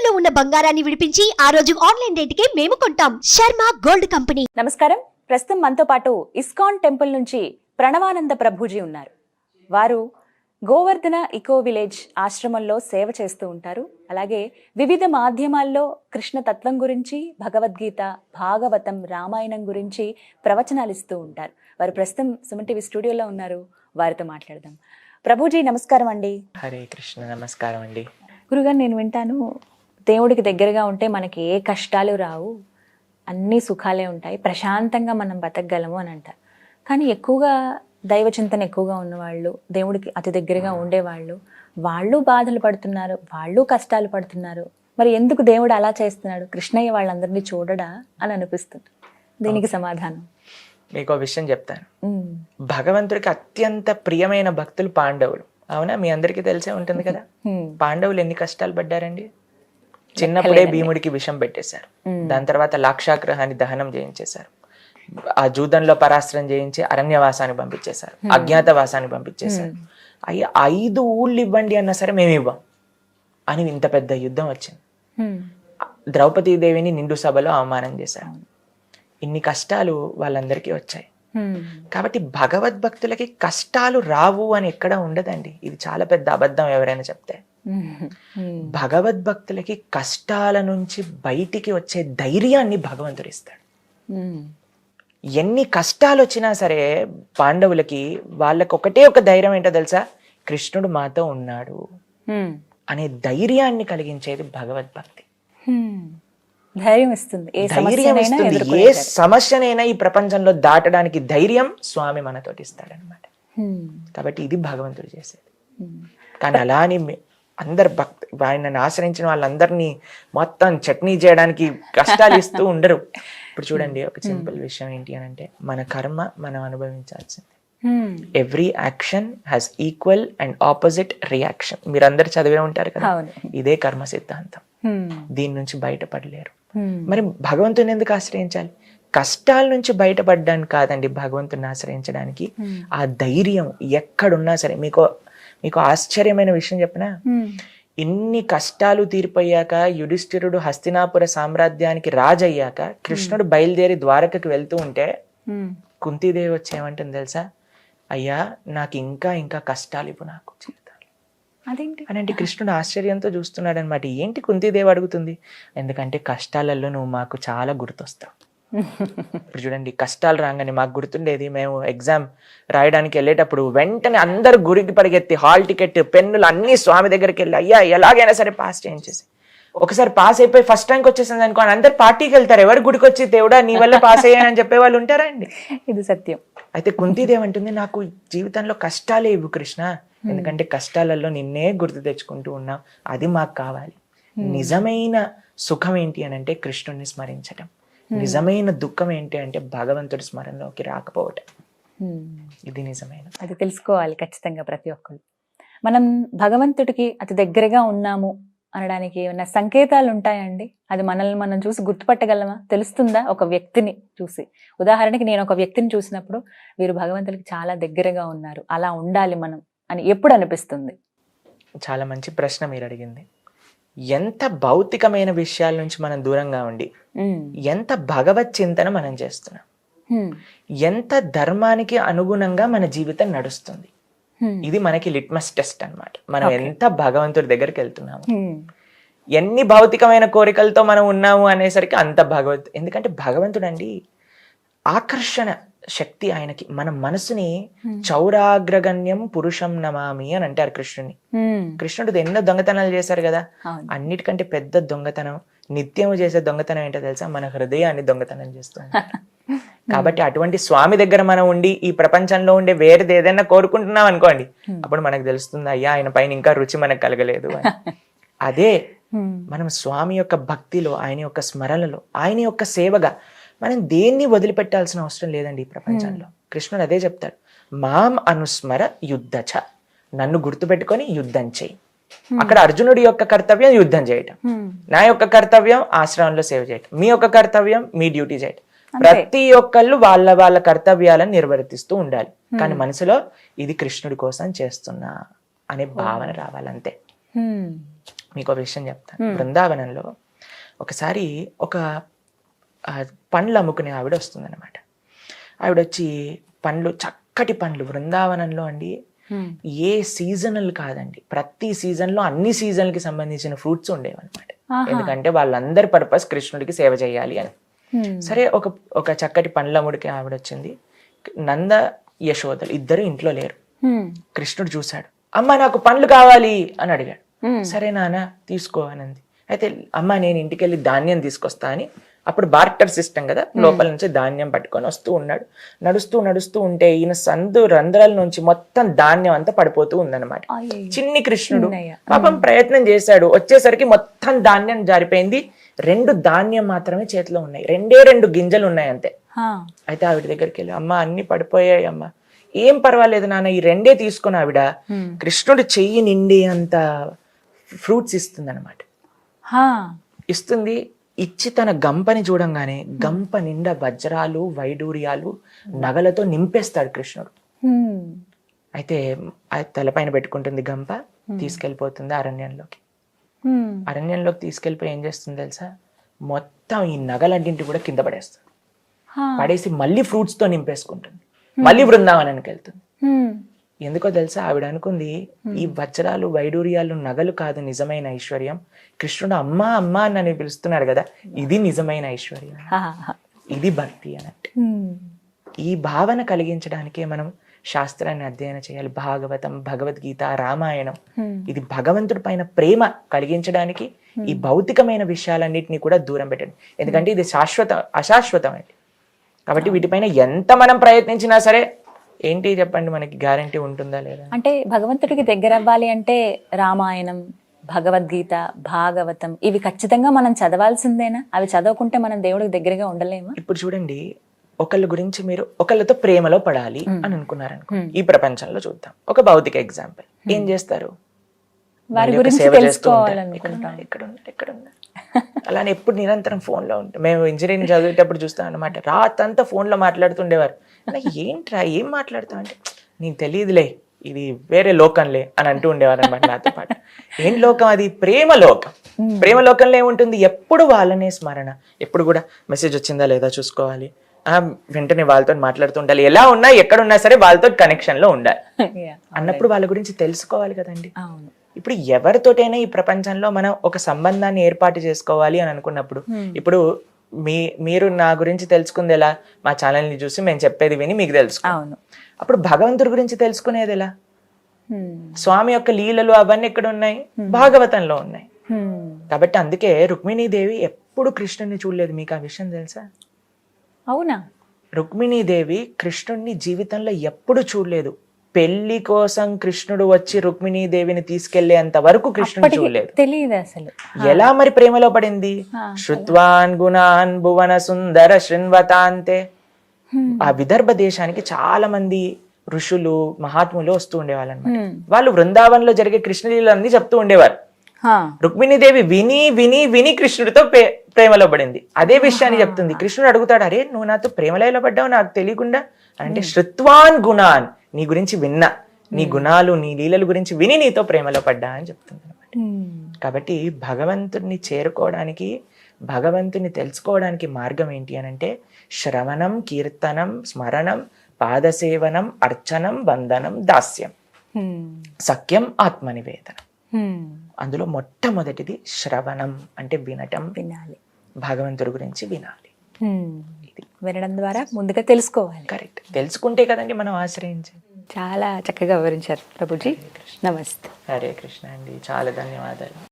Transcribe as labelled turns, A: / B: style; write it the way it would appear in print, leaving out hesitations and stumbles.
A: తాకట్టులో ఉన్న బంగారాన్ని విడిపించి ఆ రోజు ఆన్లైన్ రేటుకే మేము కొంటాం. Sharma gold company.
B: నమస్కారం. ప్రస్తుతం మనతో పాటు ఇస్కాన్ టెంపుల్ నుంచి ప్రణవానంద ప్రభుజీ ఉన్నారు. వారు గోవర్ధన ఇకో విలేజ్ ఆశ్రమంలో సేవ చేస్తూ ఉంటారు. అలాగే వివిధ మాధ్యమాల్లో కృష్ణ తత్వం గురించి, భగవద్గీత, భాగవతం, రామాయణం గురించి ప్రవచనాలు ఇస్తూ ఉంటారు. వారు ప్రస్తుతం సుమన్ టీవీ స్టూడియోలో ఉన్నారు. వారితో మాట్లాడదాం. ప్రభుజీ నమస్కారం అండి.
C: హరే కృష్ణ. నమస్కారం అండి.
B: గురుగారు, నేను వింటాను, దేవుడికి దగ్గరగా ఉంటే మనకి ఏ కష్టాలు రావు, అన్ని సుఖాలే ఉంటాయి, ప్రశాంతంగా మనం బతకగలము అని అంటారు. కానీ ఎక్కువగా దైవ చింతన ఎక్కువగా ఉన్నవాళ్ళు, దేవుడికి అతి దగ్గరగా ఉండేవాళ్ళు, వాళ్ళు బాధలు పడుతున్నారు, వాళ్ళు కష్టాలు పడుతున్నారు. మరి ఎందుకు దేవుడు అలా చేస్తున్నాడు? కృష్ణయ్య వాళ్ళందరినీ చూడడా అని అనిపిస్తుంది. దీనికి సమాధానం
C: మీకు ఒక విషయం చెప్తాను. భగవంతుడికి అత్యంత ప్రియమైన భక్తులు పాండవులు. అవునా? మీ అందరికీ తెలిసే ఉంటుంది కదా. పాండవులు ఎన్ని కష్టాలు పడ్డారండి. చిన్నప్పుడే భీముడికి విషం పెట్టేశారు. దాని తర్వాత లాక్షాగ్రహాన్ని దహనం చేయించేశారు. ఆ జూదంలో పరాస్త్రం చేయించి అరణ్యవాసానికి పంపించేశారు, అజ్ఞాతవాసానికి పంపించేశారు. 5 ఊళ్ళు ఇవ్వండి అన్నా సరే మేము ఇవ్వం అని ఇంత పెద్ద యుద్ధం వచ్చింది. ద్రౌపదీదేవిని నిండు సభలో అవమానం చేశారు. ఇన్ని కష్టాలు వాళ్ళందరికీ వచ్చాయి. కాబట్టి భగవద్భక్తులకి కష్టాలు రావు అని ఎక్కడ ఉండదండి. ఇది చాలా పెద్ద అబద్ధం ఎవరైనా చెప్తే. భగవద్భక్తులకి కష్టాల నుంచి బయటికి వచ్చే ధైర్యాన్ని భగవంతుడు ఇస్తాడు. ఎన్ని కష్టాలు వచ్చినా సరే పాండవులకి వాళ్ళకి ఒకటే ఒక ధైర్యం ఏంటో తెలుసా? కృష్ణుడు మాతో ఉన్నాడు అనే ధైర్యాన్ని కలిగించేది భగవద్భక్తి.
B: ధైర్యం ఇస్తుంది.
C: ఏ సమస్యనైనా ఈ ప్రపంచంలో దాటడానికి ధైర్యం స్వామి మనతోటి ఇస్తాడనమాట. కాబట్టి ఇది భగవంతుడు చేసేది. కానీ అలా అని అందరు ఆయనను ఆశ్రయించిన వాళ్ళందరినీ మొత్తం చట్నీ చేయడానికి కష్టాలు ఇస్తూ ఉండరు. ఇప్పుడు చూడండి, ఒక సింపుల్ విషయం ఏంటి అని అంటే, మన కర్మ మనం అనుభవించాల్సింది. Every action has equal and opposite reaction. మీరు అందరు చదివే ఉంటారు కదా. ఇదే కర్మ సిద్ధాంతం. దీని నుంచి బయటపడలేరు. మరి భగవంతుని ఎందుకు ఆశ్రయించాలి? కష్టాల నుంచి బయటపడడానికి కాదండి, భగవంతుని ఆశ్రయించడానికి. ఆ ధైర్యం ఎక్కడున్నా సరే. మీకు ఆశ్చర్యమైన విషయం చెప్పనా? ఇన్ని కష్టాలు తీరిపోయాక యుధిష్ఠిరుడు హస్తినాపుర సామ్రాజ్యానికి రాజయ్యాక కృష్ణుడు బయలుదేరి ద్వారకకి వెళ్తూ ఉంటే కుంతీదేవి వచ్చి ఏమంటుంది తెలుసా? అయ్యా, నాకు ఇంకా ఇంకా కష్టాలు ఇవ్వు నాకు జీవితాలు అని అంటే కృష్ణుడు ఆశ్చర్యంతో చూస్తున్నాడు అనమాట. ఏంటి కుంతీదేవి అడుగుతుంది? ఎందుకంటే కష్టాలలో నువ్వు మాకు చాలా గుర్తొస్తావు. ఇప్పుడు చూడండి, కష్టాలు రాగానే మాకు గుర్తుండేది, మేము ఎగ్జామ్ రాయడానికి వెళ్ళేటప్పుడు వెంటనే అందరు గురికి పరిగెత్తి హాల్ టికెట్, పెన్నులు అన్ని స్వామి దగ్గరికి వెళ్ళి అయ్యా ఎలాగైనా సరే పాస్ చేయించేసి, ఒకసారి పాస్ అయిపోయి ఫస్ట్ ర్యాంక్ వచ్చేసింది అనుకో అందరు పార్టీకి వెళ్తారు. ఎవరు గుడికి వచ్చి దేవుడా నీ వల్ల పాస్ అయ్యానని చెప్పే వాళ్ళు ఉంటారా అండి? ఇది సత్యం. అయితే కుంతీదేవి అంటుంది, నాకు జీవితంలో కష్టాలే ఇవ్వు కృష్ణ, ఎందుకంటే కష్టాలలో నిన్నే గుర్తు తెచ్చుకుంటూ ఉన్నావు, అది మాకు కావాలి. నిజమైన సుఖం ఏంటి అని అంటే కృష్ణుడిని స్మరించటం. నిజమైన దుఃఖం ఏంటి అంటే భగవంతుడి స్మరణలోకి రాకపోవటం. ఇది నిజమైన,
B: అది తెలుసుకోవాలి ఖచ్చితంగా ప్రతి ఒక్కరు. మనం భగవంతుడికి అతి దగ్గరగా ఉన్నాము అనడానికి ఏమైనా సంకేతాలు ఉంటాయండి? అది మనల్ని మనం చూసి గుర్తుపట్టగలమా? తెలుస్తుందా ఒక వ్యక్తిని చూసి? ఉదాహరణకి నేను ఒక వ్యక్తిని చూసినప్పుడు వీరు భగవంతుడికి చాలా దగ్గరగా ఉన్నారు, అలా ఉండాలి మనం అని ఎప్పుడు అనిపిస్తుంది?
C: చాలా మంచి ప్రశ్న మీరు అడిగింది. ఎంత భౌతికమైన విషయాల నుంచి మనం దూరంగా ఉండి ఎంత భగవత్ చింతన మనం చేస్తున్నాం, ఎంత ధర్మానికి అనుగుణంగా మన జీవితం నడుస్తుంది, ఇది మనకి లిట్మస్ టెస్ట్ అన్నమాట. మనం ఎంత భగవంతుడి దగ్గరికి వెళ్తున్నాము, ఎన్ని భౌతికమైన కోరికలతో మనం ఉన్నాము అనేసరికి అంత ఎందుకంటే భగవంతుడు అండి ఆకర్షణ శక్తి ఆయనకి. మన మనసుని చౌరాగ్రగణ్యం పురుషం నమామి అని అంటారు కృష్ణుని. కృష్ణుడు ఎన్నో దొంగతనాలు చేశారు కదా. అన్నిటికంటే పెద్ద దొంగతనం, నిత్యము చేసే దొంగతనం ఏంటో తెలుసా? మన హృదయాన్ని దొంగతనం చేస్తూ ఉంటారు. కాబట్టి అటువంటి స్వామి దగ్గర మనం ఉండి ఈ ప్రపంచంలో ఉండే వేరేది ఏదైనా కోరుకుంటున్నాం అనుకోండి, అప్పుడు మనకు తెలుస్తుంది అయ్యా ఆయన పైన ఇంకా రుచి మనకు కలగలేదు అని. అదే మనం స్వామి యొక్క భక్తిలో, ఆయన యొక్క స్మరణలో, ఆయన యొక్క సేవగా మనం దేన్ని వదిలిపెట్టాల్సిన అవసరం లేదండి ఈ ప్రపంచంలో. కృష్ణుడు అదే చెప్తాడు, మాం అనుస్మర యుద్ధచ, నన్ను గుర్తుపెట్టుకొని యుద్ధం చేయి. అక్కడ అర్జునుడి యొక్క కర్తవ్యం యుద్ధం చేయటం, నా యొక్క కర్తవ్యం ఆశ్రమంలో సేవ చేయటం, మీ యొక్క కర్తవ్యం మీ డ్యూటీ చేయటం. ప్రతి ఒక్కళ్ళు వాళ్ళ వాళ్ళ కర్తవ్యాలను నిర్వర్తిస్తూ ఉండాలి. కానీ మనసులో ఇది కృష్ణుడి కోసం చేస్తున్నా అనే భావన రావాలంతే. మీకు ఒక విషయం చెప్తాను. బృందావనంలో ఒకసారి ఒక పండ్లు అమ్ముకునే ఆవిడ వస్తుందన్నమాట. ఆవిడ వచ్చి పండ్లు, చక్కటి పండ్లు, బృందావనంలో అండి ఏ సీజనల్ కాదండి, ప్రతి సీజన్లో అన్ని సీజన్లకి సంబంధించిన ఫ్రూట్స్ ఉండేవన్నమాట. ఎందుకంటే వాళ్ళందరి పర్పస్ కృష్ణుడికి సేవ చేయాలి అని. సరే ఒక చక్కటి పండ్ల అమ్ముడికి ఆవిడ వచ్చింది. నంద యశోదలు ఇద్దరు ఇంట్లో లేరు. కృష్ణుడు చూశాడు, అమ్మ నాకు పండ్లు కావాలి అని అడిగాడు. సరే నాన్న తీసుకో అనంది. అయితే అమ్మ నేను ఇంటికి వెళ్ళి ధాన్యం తీసుకొస్తా అని, అప్పుడు బార్టర్ సిస్టమ్ కదా, లోపల నుంచి ధాన్యం పట్టుకొని వస్తూ ఉన్నాడు. నడుస్తూ ఉంటే ఈయన సందు రంధ్రాల నుంచి మొత్తం ధాన్యం అంతా పడిపోతూ ఉందన్నమాట. చిన్ని కృష్ణుడు పాపం ప్రయత్నం చేశాడు, వచ్చేసరికి మొత్తం ధాన్యం జారిపోయింది. 2 ధాన్యం మాత్రమే చేతిలో ఉన్నాయి, 2 గింజలు ఉన్నాయి అంతే. అయితే ఆవిడ దగ్గరికి వెళ్ళి, అమ్మ అన్ని పడిపోయాయి అమ్మ. ఏం పర్వాలేదు నాన్న, ఈ 2 తీసుకుని ఆవిడ కృష్ణుడు చెయ్యి నిండి అంత ఫ్రూట్స్ ఇస్తుంది అనమాట. ఇస్తుంది. ఇచ్చి తన గంపని చూడంగానే గంప నిండా వజ్రాలు, వైడూర్యాలు, నగలతో నింపేస్తాడు కృష్ణుడు. అయితే తలపైన పెట్టుకుంటుంది గంప, తీసుకెళ్ళిపోతుంది అరణ్యంలోకి. అరణ్యంలోకి తీసుకెళ్ళిపోయి ఏం చేస్తుంది తెలుసా, మొత్తం ఈ నగలన్నింటి కూడా కింద పడేస్తుంది. పడేసి మళ్ళీ ఫ్రూట్స్ తో నింపేసుకుంటుంది. మళ్ళీ బృందావనానికి వెళ్తుంది. ఎందుకో తెలుసా, ఆవిడ అనుకుంది ఈ వజ్రాలు, వైడూర్యాలు, నగలు కాదు నిజమైన ఐశ్వర్యం, కృష్ణుడు అమ్మా అమ్మా అని పిలుస్తున్నాడు కదా, ఇది నిజమైన ఐశ్వర్యం, ఇది భక్తి అన్నట్టు. ఈ భావన కలిగించడానికే మనం శాస్త్రాన్ని అధ్యయనం చేయాలి. భాగవతం, భగవద్గీత, రామాయణం, ఇది భగవంతుడి పైన ప్రేమ కలిగించడానికి ఈ భౌతికమైన విషయాలన్నిటినీ కూడా దూరం పెట్టండి. ఎందుకంటే ఇది అశాశ్వతం అండి. కాబట్టి వీటిపైన ఎంత మనం ప్రయత్నించినా సరే ఏంటి చెప్పండి, మనకి గ్యారంటీ ఉంటుందా లేదా?
B: అంటే భగవంతుడికి దగ్గర అవ్వాలి అంటే రామాయణం, భగవద్గీత, భాగవతం ఇవి ఖచ్చితంగా మనం చదవాల్సిందేనా? అవి చదవకుంటే మనం దేవుడికి దగ్గరగా ఉండలేమా?
C: ఇప్పుడు చూడండి, ఒకళ్ళ గురించి మీరు ఒకళ్ళతో ప్రేమలో పడాలి అని అనుకున్నారనుకో, ఈ ప్రపంచంలో చూద్దాం ఒక భౌతిక ఎగ్జాంపుల్, ఏం చేస్తారు,
B: వారి గురించి తెలుసుకోవాలనుకుంటాం.
C: ఎక్కడున్నా అలానే ఎప్పుడు నిరంతరం ఫోన్ లో ఉంటాం. మేము ఇంజనీరింగ్ చదివేటప్పుడు చూస్తాం అనమాట, రాతంతా ఫోన్ లో మాట్లాడుతుండేవారు. ఏంట్రా ఏం మాట్లాడతావు అంటే, నీకు తెలియదులే ఇది వేరే లోకంలే అని అంటూ ఉండేవారు అనమాట నాతో పాటు. ఏం లోకం అది? ప్రేమ లోకం. ప్రేమ లోకంలో ఏముంటుంది, ఎప్పుడు వాళ్ళనే స్మరణ, ఎప్పుడు కూడా మెసేజ్ వచ్చిందా లేదా చూసుకోవాలి, వెంటనే వాళ్ళతో మాట్లాడుతూ ఉండాలి, ఎలా ఉన్నా ఎక్కడున్నా సరే వాళ్ళతో కనెక్షన్ లో ఉండాలి అన్నప్పుడు వాళ్ళ గురించి తెలుసుకోవాలి కదండి. ఇప్పుడు ఎవరితోటైనా ఈ ప్రపంచంలో మనం ఒక సంబంధాన్ని ఏర్పాటు చేసుకోవాలి అని అనుకున్నప్పుడు, ఇప్పుడు మీరు నా గురించి తెలుసుకుంది ఎలా, మా ఛానల్ని చూసి మేము చెప్పేది విని మీకు తెలుసు. అప్పుడు భగవంతుడి గురించి తెలుసుకునేది ఎలా? స్వామి యొక్క లీలలు అవన్నీ ఎక్కడ ఉన్నాయి? భాగవతంలో ఉన్నాయి. కాబట్టి అందుకే రుక్మిణీదేవి ఎప్పుడు కృష్ణుడిని చూడలేదు. మీకు ఆ విషయం తెలుసా?
B: అవునా?
C: రుక్మిణీదేవి కృష్ణుడిని జీవితంలో ఎప్పుడు చూడలేదు. పెళ్లి కోసం కృష్ణుడు వచ్చి రుక్మిణీదేవిని తీసుకెళ్లేంత వరకు కృష్ణుడు చూడలేదు.
B: తెలియదు అసలు.
C: ఎలా మరి ప్రేమలో పడింది? శృత్వాన్ గుణాన్ భువన సుందర శృణ్వతాంతే. ఆ విదర్భ దేశానికి చాలా మంది ఋషులు, మహాత్ములు వస్తూ ఉండేవాళ్ళు అన్నమాట. వాళ్ళు బృందావనంలో జరిగే కృష్ణలీలన్నీ చెప్తూ ఉండేవారు. రుక్మిణీదేవి విని విని విని కృష్ణుడితో ప్రేమలో పడింది. అదే విషయాన్ని చెప్తుంది. కృష్ణుడు అడుగుతాడు, అరే నువ్వు నాతో ప్రేమలో పడ్డావు నాకు తెలియకుండా అంటే, శృత్వాన్ గుణాన్, నీ గురించి విన్నా, నీ గుణాలు నీ లీలల గురించి విని నీతో ప్రేమలో పడ్డా అని చెప్తుంది అనమాట. కాబట్టి భగవంతుడిని చేరుకోవడానికి, భగవంతుని తెలుసుకోవడానికి మార్గం ఏంటి అని అంటే, శ్రవణం, కీర్తనం, స్మరణం, పాదసేవనం, అర్చనం, వందనం, దాస్యం, సఖ్యం, ఆత్మనివేదనం. అందులో మొట్టమొదటిది శ్రవణం, అంటే వినటం, వినాలి, భగవంతుడి గురించి వినాలి.
B: వినడం ద్వారా ముందుగా తెలుసుకోవాలి.
C: కరెక్ట్. తెలుసుకుంటే కదండి మనం ఆశ్రయించేది.
B: చాలా చక్కగా వివరించారు ప్రభుజీ. నమస్తే.
C: హరే కృష్ణ అండి, చాలా ధన్యవాదాలు.